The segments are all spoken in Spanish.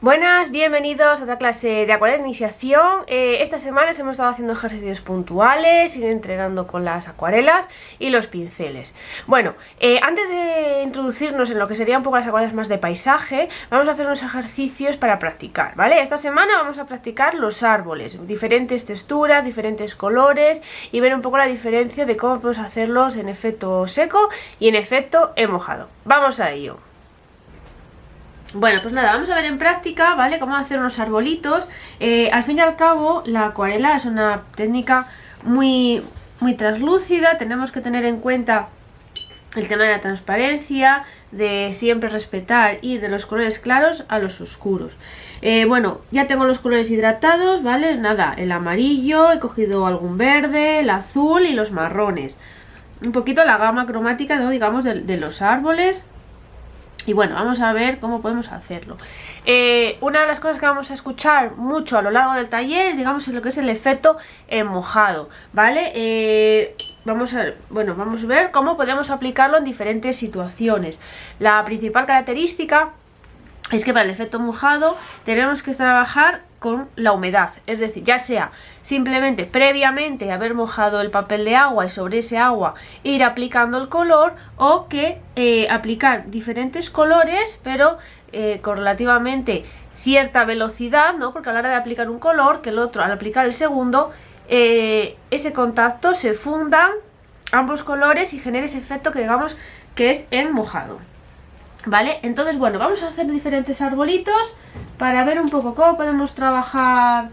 Buenas, bienvenidos a otra clase de acuarela de iniciación. Esta semana hemos estado haciendo ejercicios puntuales, ir entrenando con las acuarelas y los pinceles. Bueno, antes de introducirnos en lo que serían un poco las acuarelas más de paisaje, vamos a hacer unos ejercicios para practicar, ¿vale? Esta semana vamos a practicar los árboles, diferentes texturas, diferentes colores y ver un poco la diferencia de cómo podemos hacerlos en efecto seco y en efecto mojado. Vamos a ello. Bueno, pues nada, vamos a ver en práctica, ¿vale? Cómo hacer unos arbolitos. Al fin y al cabo, la acuarela es una técnica muy translúcida. Tenemos que tener en cuenta el tema de la transparencia, de siempre respetar ir de los colores claros a los oscuros. Bueno, ya tengo los colores hidratados, ¿vale? Nada, el amarillo, he cogido algún verde, el azul y los marrones. Un poquito la gama cromática, ¿no? Digamos, de los árboles. Y bueno, vamos a ver cómo podemos hacerlo. Una de las cosas que vamos a escuchar mucho a lo largo del taller es, digamos, lo que es el efecto mojado, ¿vale? Vamos a ver cómo podemos aplicarlo en diferentes situaciones. La principal característica es que para el efecto mojado tenemos que trabajar con la humedad, es decir, ya sea simplemente previamente haber mojado el papel de agua y sobre ese agua ir aplicando el color, o que aplicar diferentes colores pero con relativamente cierta velocidad, ¿no? Porque a la hora de aplicar un color, que el otro al aplicar el segundo, ese contacto se fundan ambos colores y genere ese efecto que digamos que es en mojado. ¿Vale? Entonces, bueno, vamos a hacer diferentes arbolitos para ver un poco cómo podemos trabajar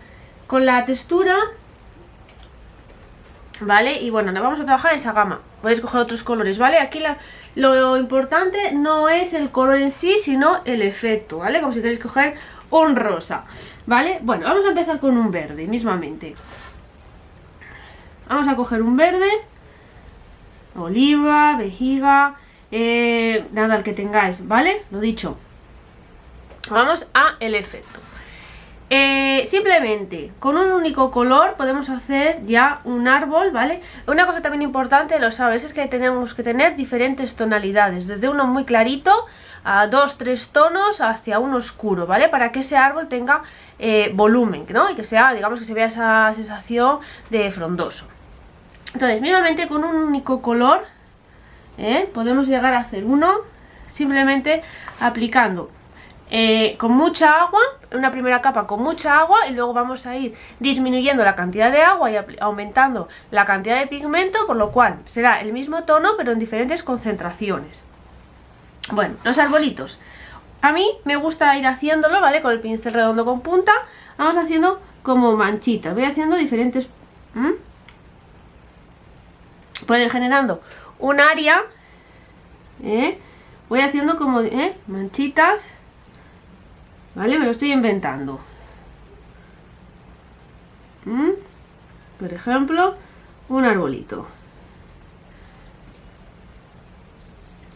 con la textura, ¿vale? Y bueno, vamos a trabajar esa gama. Podéis coger otros colores, ¿vale? Aquí lo importante no es el color en sí, sino el efecto, ¿vale? Como si queréis coger un rosa, ¿vale? Bueno, vamos a empezar con un verde, mismamente. Vamos a coger un verde, oliva, vejiga... nada, el que tengáis, ¿vale? Lo dicho. Vamos a el efecto. Simplemente con un único color podemos hacer ya un árbol, ¿vale? Una cosa también importante de los árboles es que tenemos que tener diferentes tonalidades, desde uno muy clarito a 2-3 tonos hacia uno oscuro, ¿vale? Para que ese árbol tenga volumen, ¿no? Y que sea, digamos, que se vea esa sensación de frondoso. Entonces, mínimamente con un único color podemos llegar a hacer uno simplemente aplicando con mucha agua, una primera capa con mucha agua, y luego vamos a ir disminuyendo la cantidad de agua y aumentando la cantidad de pigmento, por lo cual será el mismo tono pero en diferentes concentraciones. Bueno, los arbolitos, a mí me gusta ir haciéndolo, ¿vale? Con el pincel redondo con punta, vamos haciendo como manchitas, voy haciendo diferentes... Pueden ir generando un área, voy haciendo como manchitas, ¿vale? Me lo estoy inventando. Por ejemplo, un arbolito,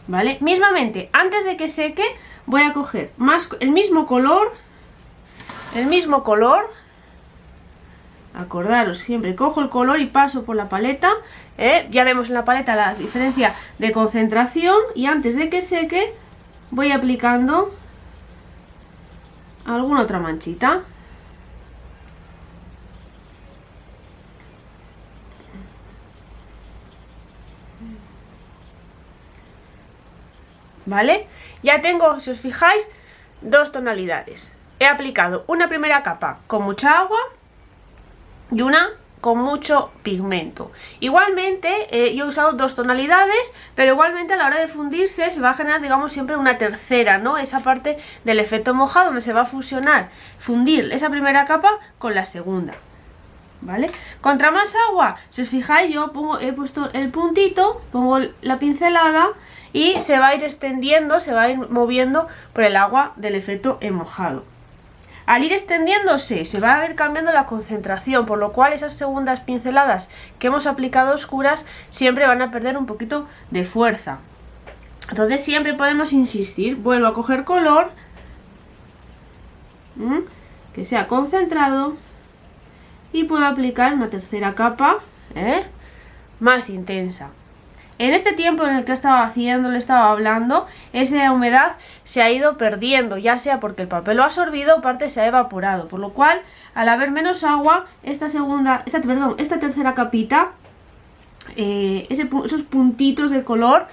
¿vale? Mismamente, antes de que seque, voy a coger el mismo color, acordaros, siempre cojo el color y paso por la paleta, ya vemos en la paleta la diferencia de concentración, y antes de que seque voy aplicando alguna otra manchita. ¿Vale? Ya tengo, si os fijáis, dos tonalidades. He aplicado una primera capa con mucha agua y una con mucho pigmento. Igualmente yo he usado dos tonalidades, pero igualmente a la hora de fundirse se va a generar, digamos, siempre una tercera, ¿no? Esa parte del efecto mojado donde se va a fundir esa primera capa con la segunda, ¿vale? Contra más agua, si os fijáis, he puesto el puntito, pongo la pincelada y se va a ir extendiendo, se va a ir moviendo por el agua del efecto mojado. Al ir extendiéndose se va a ir cambiando la concentración, por lo cual esas segundas pinceladas que hemos aplicado oscuras siempre van a perder un poquito de fuerza. Entonces siempre podemos insistir, vuelvo a coger color que sea concentrado y puedo aplicar una tercera capa más intensa. En este tiempo en el que estaba haciendo, le estaba hablando, esa humedad se ha ido perdiendo, ya sea porque el papel lo ha absorbido o parte se ha evaporado, por lo cual, al haber menos agua, esta tercera capita, esos puntitos de color,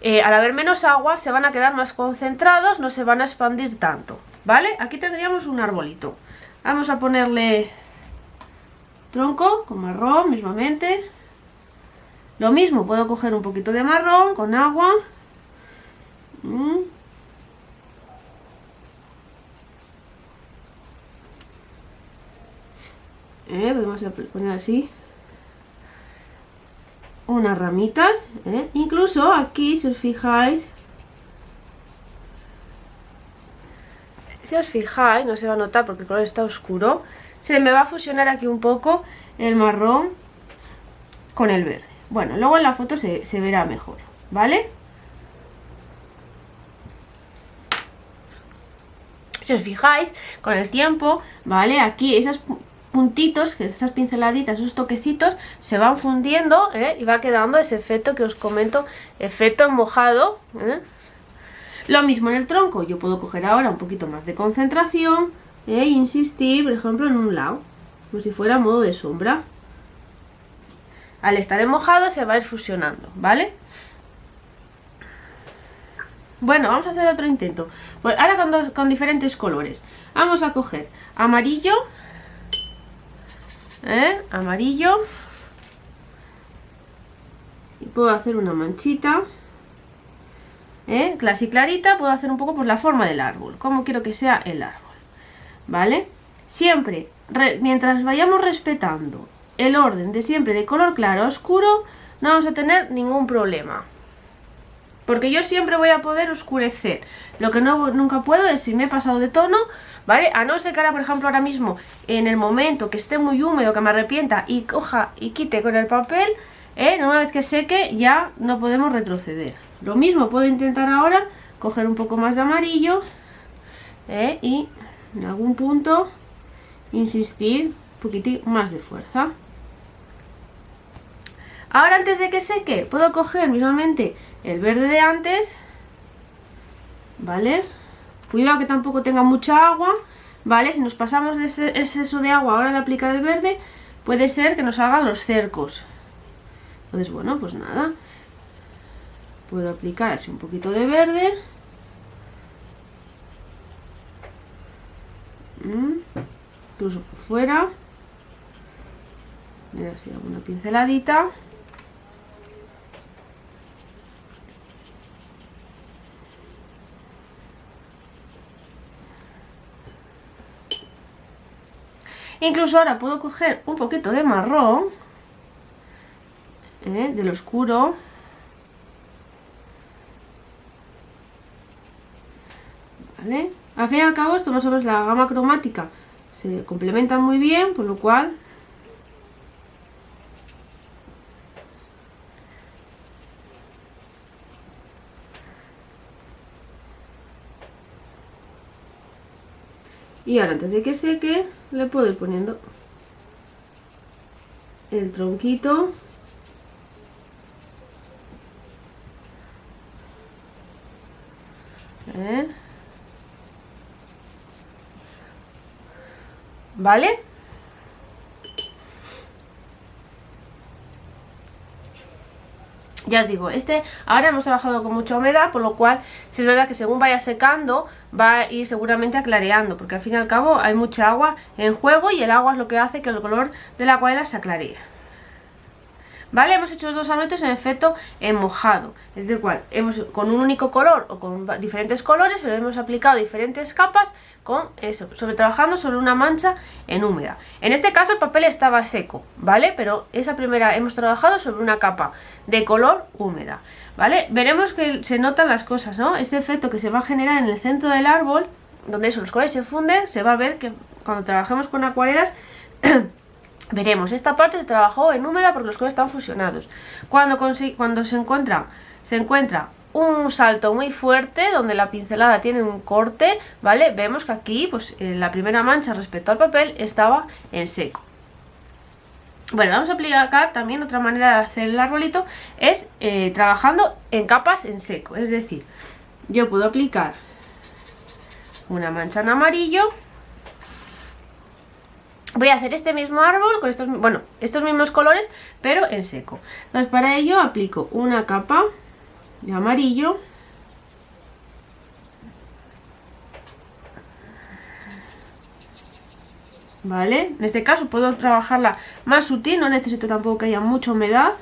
al haber menos agua, se van a quedar más concentrados, no se van a expandir tanto, ¿vale? Aquí tendríamos un arbolito. Vamos a ponerle tronco con marrón mismamente. Lo mismo, puedo coger un poquito de marrón con agua. Podemos poner así unas ramitas. Incluso aquí, si os fijáis, no se va a notar porque el color está oscuro, se me va a fusionar aquí un poco el marrón con el verde. Bueno, luego en la foto se verá mejor, ¿vale? Si os fijáis, con el tiempo, ¿vale? Aquí esos puntitos, esas pinceladitas, esos toquecitos, se van fundiendo, y va quedando ese efecto que os comento, efecto mojado, Lo mismo en el tronco, yo puedo coger ahora un poquito más de concentración e insistir, por ejemplo, en un lado, como si fuera a modo de sombra. Al estar en mojado se va a ir fusionando, ¿vale? Bueno, vamos a hacer otro intento. Pues ahora con diferentes colores. Vamos a coger amarillo, amarillo, y puedo hacer una manchita, casi clarita. Puedo hacer un poco por la forma del árbol, como quiero que sea el árbol, ¿vale? Siempre, mientras vayamos respetando el orden de siempre de color claro a oscuro, no vamos a tener ningún problema, porque yo siempre voy a poder oscurecer. Lo que nunca puedo es si me he pasado de tono, ¿vale? A no ser que ahora, por ejemplo, ahora mismo, en el momento que esté muy húmedo, que me arrepienta y coja y quite con el papel, una vez que seque ya no podemos retroceder. Lo mismo puedo intentar ahora coger un poco más de amarillo, y en algún punto insistir un poquitín más de fuerza. Ahora, antes de que seque, puedo coger mismamente el verde de antes, ¿vale? Cuidado que tampoco tenga mucha agua, ¿vale? Si nos pasamos de ese exceso de agua ahora al aplicar el verde, puede ser que nos hagan los cercos. Entonces, bueno, pues nada, puedo aplicar así un poquito de verde, incluso por fuera, y así alguna pinceladita. Incluso ahora puedo coger un poquito de marrón, del oscuro, ¿vale? Al fin y al cabo, esto más o menos la gama cromática se complementan muy bien, por lo cual y ahora, antes de que seque, le puedo ir poniendo el tronquito, ¿vale? Ya os digo, ahora hemos trabajado con mucha humedad, por lo cual sí es verdad que según vaya secando va a ir seguramente aclareando, porque al fin y al cabo hay mucha agua en juego y el agua es lo que hace que el color de la acuarela se aclaree. ¿Vale? Hemos hecho los dos arbolitos en efecto en mojado, es decir, con un único color o con diferentes colores, pero hemos aplicado diferentes capas con eso, trabajando sobre una mancha en húmeda. En este caso el papel estaba seco, ¿vale? Pero hemos trabajado sobre una capa de color húmeda, ¿vale? Veremos que se notan las cosas, ¿no? Este efecto que se va a generar en el centro del árbol, donde los colores se funden, se va a ver que cuando trabajemos con acuarelas veremos, esta parte se trabajó en húmeda porque los colores están fusionados. Cuando se encuentra un salto muy fuerte, donde la pincelada tiene un corte, ¿vale? Vemos que aquí, pues la primera mancha respecto al papel estaba en seco. Bueno, vamos a aplicar también otra manera de hacer el arbolito, es trabajando en capas en seco. Es decir, yo puedo aplicar una mancha en amarillo. Voy a hacer este mismo árbol con estos, bueno, estos mismos colores, pero en seco. Entonces para ello aplico una capa de amarillo. ¿Vale? En este caso puedo trabajarla más sutil, no necesito tampoco que haya mucha humedad.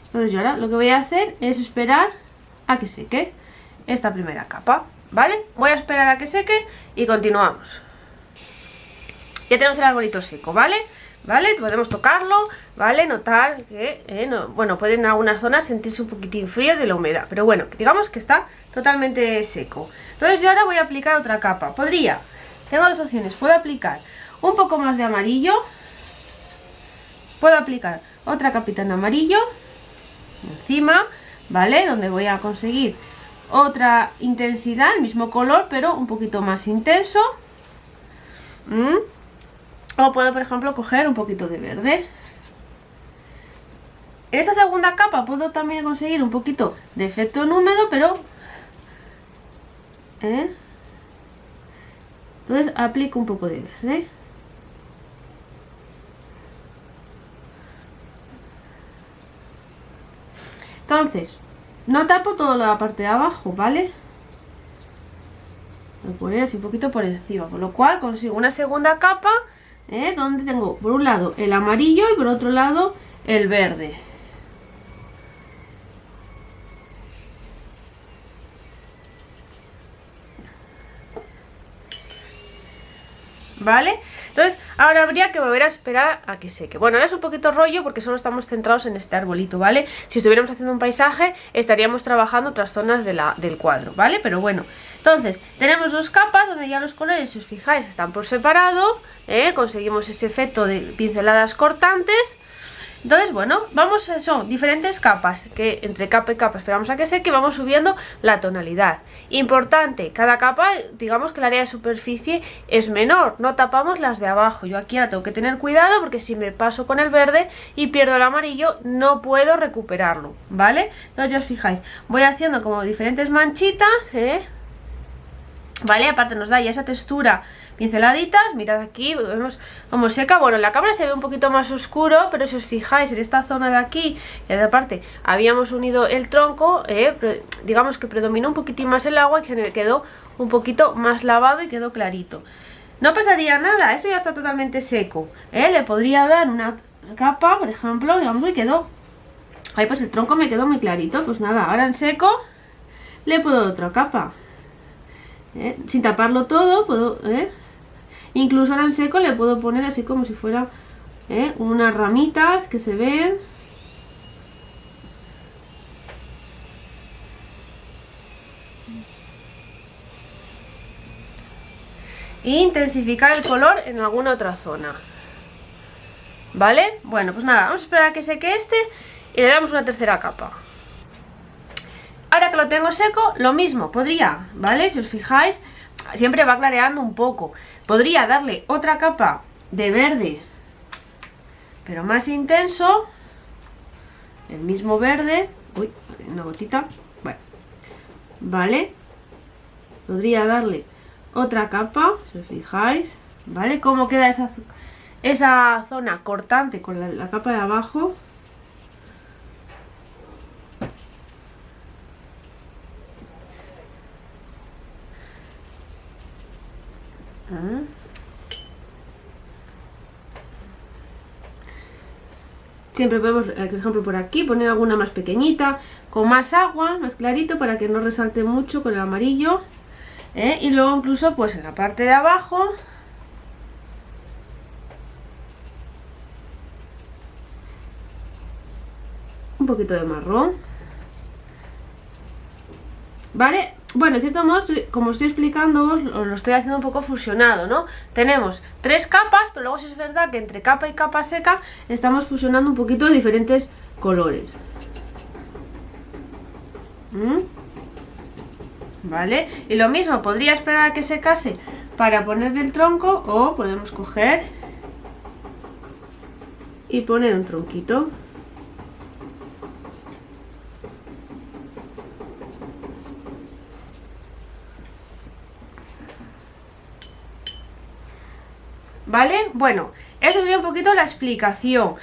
Entonces yo ahora lo que voy a hacer es esperar a que seque esta primera capa, ¿vale? Voy a esperar a que seque y continuamos. Ya tenemos el arbolito seco, ¿vale? ¿Vale? Podemos tocarlo, ¿vale? Notar que, bueno, pueden en algunas zonas sentirse un poquitín frío de la humedad, pero bueno, digamos que está totalmente seco. Entonces yo ahora voy a aplicar otra capa. Tengo dos opciones, puedo aplicar un poco más de amarillo, puedo aplicar otra capita en amarillo encima, ¿vale? Donde voy a conseguir otra intensidad, el mismo color, pero un poquito más intenso. O puedo, por ejemplo, coger un poquito de verde. En esta segunda capa puedo también conseguir un poquito de efecto en húmedo, pero entonces aplico un poco de verde. Entonces, no tapo toda la parte de abajo, ¿vale? Voy a poner así un poquito por encima, por lo cual consigo una segunda capa, donde tengo por un lado el amarillo y por otro lado el verde. ¿Vale? Entonces ahora habría que volver a esperar a que seque. Bueno, ahora es un poquito rollo porque solo estamos centrados en este arbolito, ¿vale? Si estuviéramos haciendo un paisaje estaríamos trabajando otras zonas del cuadro, ¿vale? Pero bueno, entonces tenemos dos capas donde ya los colores, si os fijáis, están por separado, conseguimos ese efecto de pinceladas cortantes. Entonces, bueno, son diferentes capas, que entre capa y capa esperamos a que seque y vamos subiendo la tonalidad. Importante, cada capa, digamos que el área de superficie es menor, no tapamos las de abajo. Yo aquí ahora tengo que tener cuidado porque si me paso con el verde y pierdo el amarillo, no puedo recuperarlo, ¿vale? Entonces ya os fijáis, voy haciendo como diferentes manchitas, ¿vale? Aparte nos da ya esa textura pinceladitas, mirad aquí, vemos cómo seca. Bueno, en la cámara se ve un poquito más oscuro, pero si os fijáis en esta zona de aquí, y aparte habíamos unido el tronco, digamos que predominó un poquitín más el agua y quedó un poquito más lavado y quedó clarito. No pasaría nada, eso ya está totalmente seco, le podría dar una capa, por ejemplo, digamos, y quedó, ahí pues el tronco me quedó muy clarito. Pues nada, ahora en seco le puedo dar otra capa. Sin taparlo todo, puedo, incluso ahora en seco le puedo poner así como si fuera unas ramitas que se ven. E intensificar el color en alguna otra zona, ¿vale? Bueno, pues nada, vamos a esperar a que seque este y le damos una tercera capa. Ahora que lo tengo seco, lo mismo, podría, ¿vale? Si os fijáis, siempre va clareando un poco. Podría darle otra capa de verde, pero más intenso. El mismo verde. Uy, una gotita. Bueno, ¿vale? Podría darle otra capa, si os fijáis, ¿vale? Cómo queda esa zona cortante con la capa de abajo. Siempre podemos, por ejemplo, por aquí poner alguna más pequeñita, con más agua, más clarito, para que no resalte mucho con el amarillo, y luego incluso pues en la parte de abajo un poquito de marrón, ¿vale? Bueno, en cierto modo, como estoy explicando, os lo estoy haciendo un poco fusionado, ¿no? Tenemos tres capas, pero luego sí es verdad que entre capa y capa seca estamos fusionando un poquito diferentes colores. ¿Vale? Y lo mismo, podría esperar a que secase para ponerle el tronco, o podemos coger y poner un tronquito. ¿Vale? Bueno, esto sería un poquito la explicación.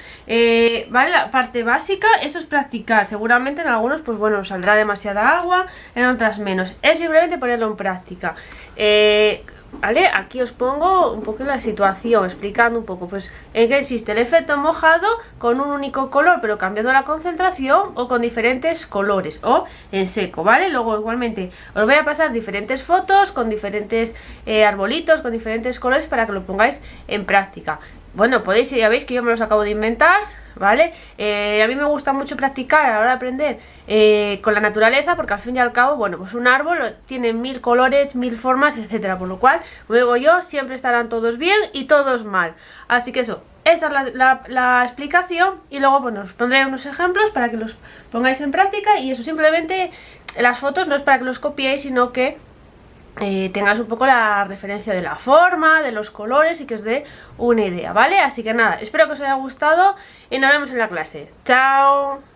¿Vale? La parte básica, eso es practicar. Seguramente en algunos, pues bueno, saldrá demasiada agua, en otras menos. Es simplemente ponerlo en práctica. ¿Vale? Aquí os pongo un poco la situación, explicando un poco, pues, en qué existe el efecto mojado con un único color, pero cambiando la concentración, o con diferentes colores, o en seco, ¿vale? Luego, igualmente, os voy a pasar diferentes fotos con diferentes arbolitos, con diferentes colores, para que lo pongáis en práctica. Bueno, podéis, ya veis que yo me los acabo de inventar, ¿vale? A mí me gusta mucho practicar a la hora de aprender con la naturaleza, porque al fin y al cabo, bueno, pues un árbol tiene 1000 colores, 1000 formas, etcétera. Por lo cual, como digo yo, siempre estarán todos bien y todos mal. Así que eso, esa es la explicación. Y luego, bueno, os pondré unos ejemplos para que los pongáis en práctica. Y eso, simplemente, las fotos no es para que los copiéis, sino que tengáis un poco la referencia de la forma, de los colores, y que os dé una idea, ¿vale? Así que nada, espero que os haya gustado y nos vemos en la clase. ¡Chao!